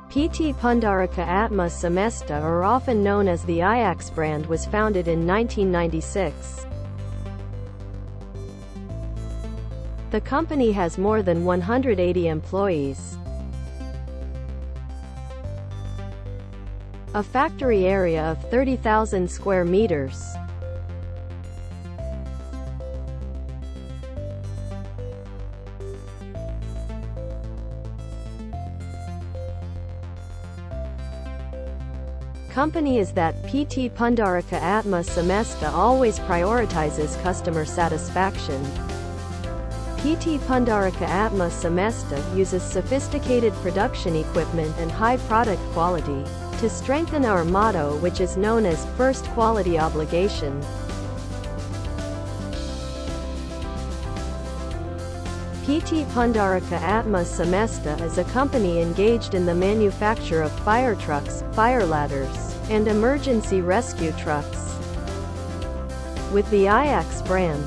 PT Pundarika Atma Semesta, or often known as the AYAXX brand, was founded in 1996. The company has more than 180 employees, a factory area of 30,000 square meters, company is that PT Pundarika Atma Semesta always prioritizes customer satisfaction. PT Pundarika Atma Semesta uses sophisticated production equipment and high product quality to strengthen our motto, which is known as first quality obligation. PT Pundarika Atma Semesta is a company engaged in the manufacture of fire trucks, fire ladders, and emergency rescue trucks. With the AYAXX brand,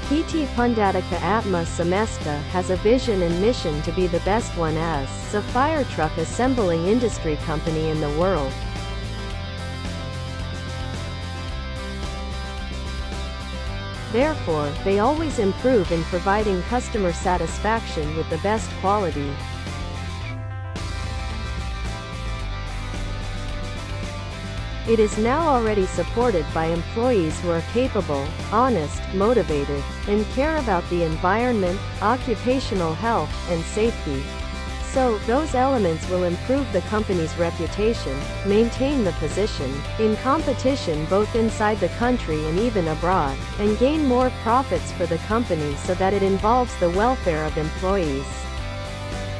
PT Pundarika Atma Semesta has a vision and mission to be the best one as a fire truck assembling industry company in the world. Therefore, they always improve in providing customer satisfaction with the best quality. It is now already supported by employees who are capable, honest, motivated, and care about the environment, occupational health, and safety. So, those elements will improve the company's reputation, maintain the position in competition both inside the country and even abroad, and gain more profits for the company so that it involves the welfare of employees.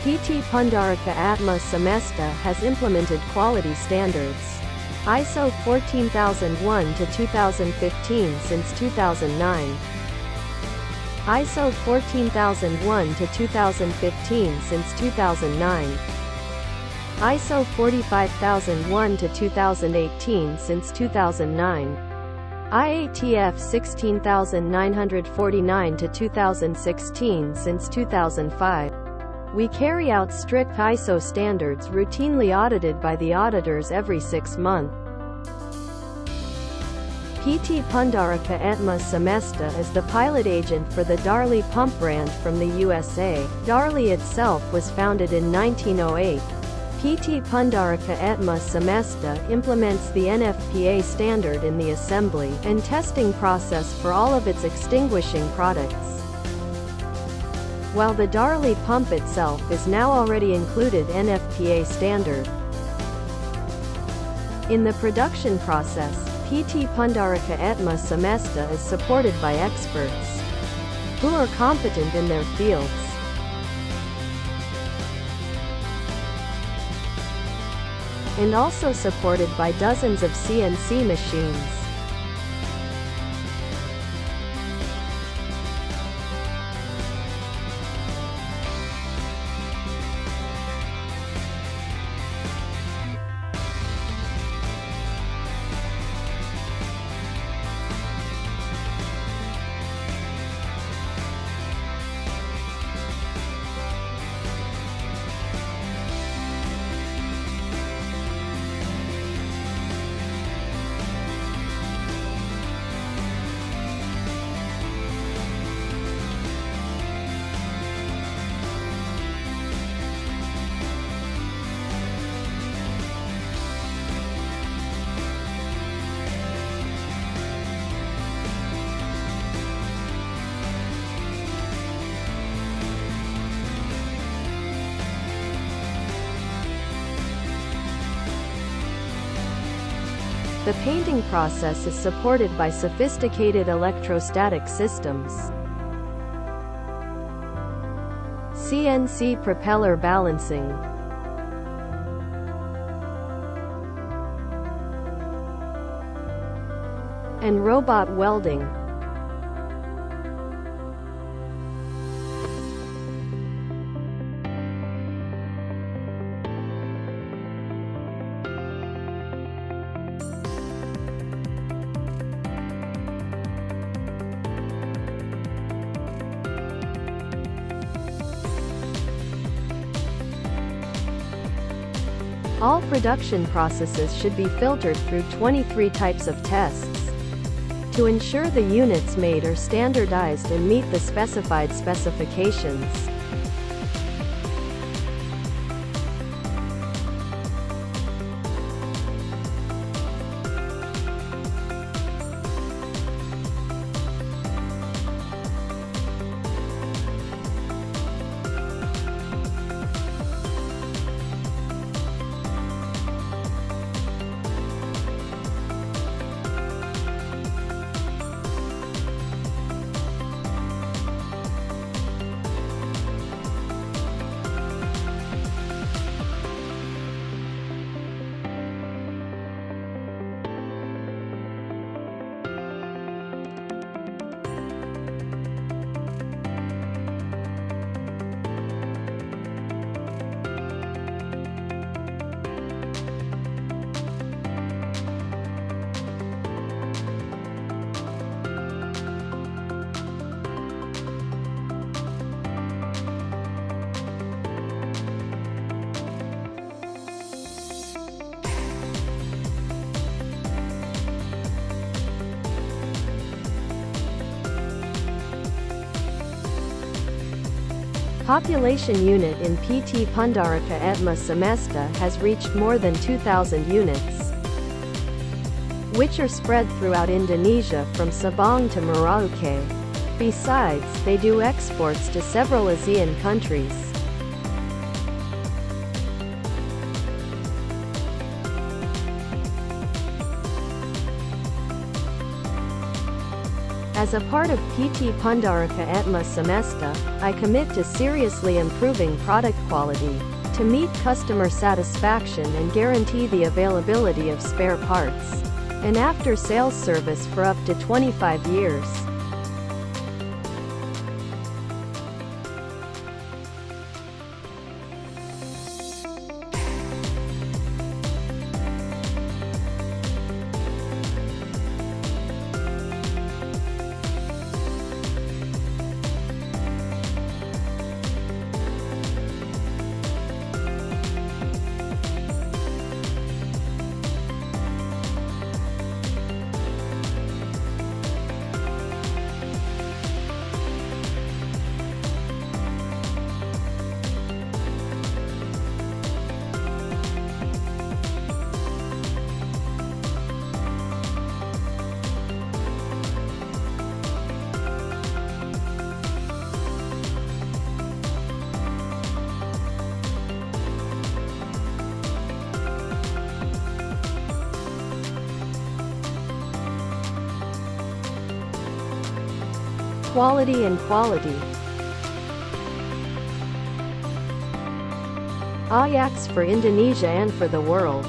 PT Pundarika Atma Semesta has implemented quality standards ISO 14001 to 2015 since 2009. ISO 14001 to 2015 since 2009. ISO 45001 to 2018 since 2009. IATF 16949 to 2016 since 2005. We carry out strict ISO standards routinely audited by the auditors every 6 months. PT Pundarika Atma Semesta is the pilot agent for the Darley pump brand from the USA. Darley itself was founded in 1908. PT Pundarika Atma Semesta implements the NFPA standard in the assembly and testing process for all of its extinguishing products. While the Darley pump itself is now already included NFPA standard. In the production process, PT Pundarika Atma Semesta is supported by experts who are competent in their fields. And also supported by dozens of CNC machines. The painting process is supported by sophisticated electrostatic systems, CNC propeller balancing, and robot welding. All production processes should be filtered through 23 types of tests to ensure the units made are standardized and meet the specified specifications. Population unit in PT Pundaraka Etma Semesta has reached more than 2,000 units, which are spread throughout Indonesia from Sabang to Merauke. Besides, they do exports to several ASEAN countries. As a part of PT Pundaraka Etma Semesta, I commit to seriously improving product quality, to meet customer satisfaction and guarantee the availability of spare parts, and after-sales service for up to 25 years. Quality and quality. AYAXX for Indonesia and for the world.